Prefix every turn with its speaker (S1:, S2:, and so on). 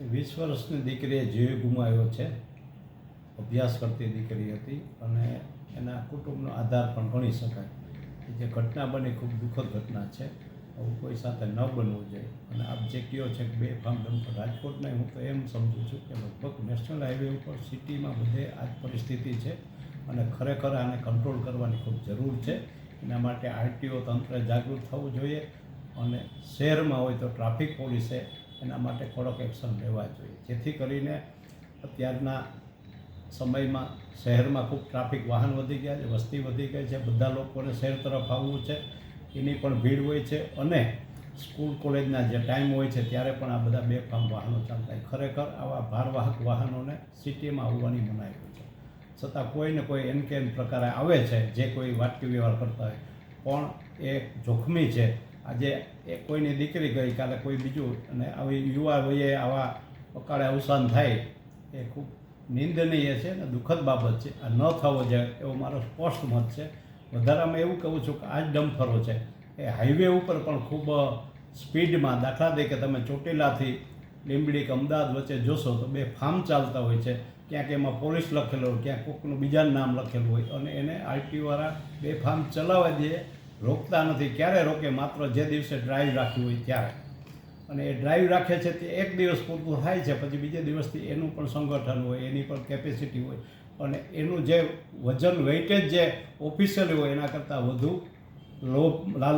S1: 20 વર્ષની દીકરીએ જીવ ગુમાવ્યો છે. અભ્યાસ કરતી દીકરી હતી અને એના કુટુંબનો આધાર પણ ગણી શકાય. જે ઘટના બની ખૂબ દુઃખદ ઘટના છે. આવું કોઈ સાથે ન બનવું જોઈએ. અને આપ જે કહો છે કે બેફામ ડમ્પર રાજકોટને, હું તો એમ સમજું છું કે લગભગ નેશનલ હાઈવે ઉપર સિટીમાં બધે આ જ પરિસ્થિતિ છે અને ખરેખર આને કંટ્રોલ કરવાની ખૂબ જરૂર છે. એના માટે આરટીઓ તંત્ર જાગૃત થવું જોઈએ અને શહેરમાં હોય તો ટ્રાફિક પોલીસે એના માટે કડક એક્શન લેવા જોઈએ, જેથી કરીને અત્યારના સમયમાં શહેરમાં ખૂબ ટ્રાફિક વાહન વધી ગયા છે, વસ્તી વધી ગઈ છે, બધા લોકોને શહેર તરફ આવવું છે, એની પણ ભીડ હોય છે અને સ્કૂલ કોલેજના જે ટાઈમ હોય છે ત્યારે પણ આ બધા બેફામ વાહનો ચાલતા હોય. ખરેખર આવા ભારવાહક વાહનોને સિટીમાં આવવાની મનાઈ હોય છે, છતાં કોઈને કોઈ એન કે પ્રકારે આવે છે જે કોઈ વાટકી વ્યવહાર કરતા હોય, પણ એ જોખમી છે. આજે એ કોઈની દીકરી ગઈ, કાલે કોઈ બીજું, અને આવી યુવા વયે આવા અકાળે અવસાન થાય એ ખૂબ નિંદનીય છે અને દુઃખદ બાબત છે. આ ન થવો જોઈએ એવો મારો સ્પષ્ટ મત છે. વધારામાં એવું કહું છું કે આ જ ડમ્પરો છે એ હાઈવે ઉપર પણ ખૂબ સ્પીડમાં, દાખલા તરીકે તમે ચોટીલાથી લીંબડી કે અમદાવાદ વચ્ચે જોશો તો બેફામ ચાલતા હોય છે. ક્યાંક એમાં પોલીસ લખેલું હોય, ક્યાંક કોઈકનું બીજાનું નામ લખેલું હોય અને એને આરટીઓવાળા બેફામ ચલાવવા દે, રોકતા નથી. ક્યારે રોકે? માત્ર જે દિવસે ડ્રાઈવ રાખી હોય ત્યારે. અને એ ડ્રાઈવ રાખે છે તે એક દિવસ પૂરતું થાય છે, પછી બીજે દિવસથી એનું પણ સંગઠન હોય, એની પણ કેપેસિટી હોય અને એનું જે વજન વેઇટેજ જે ઓફિશિયલી હોય એના કરતાં વધુ લાલચ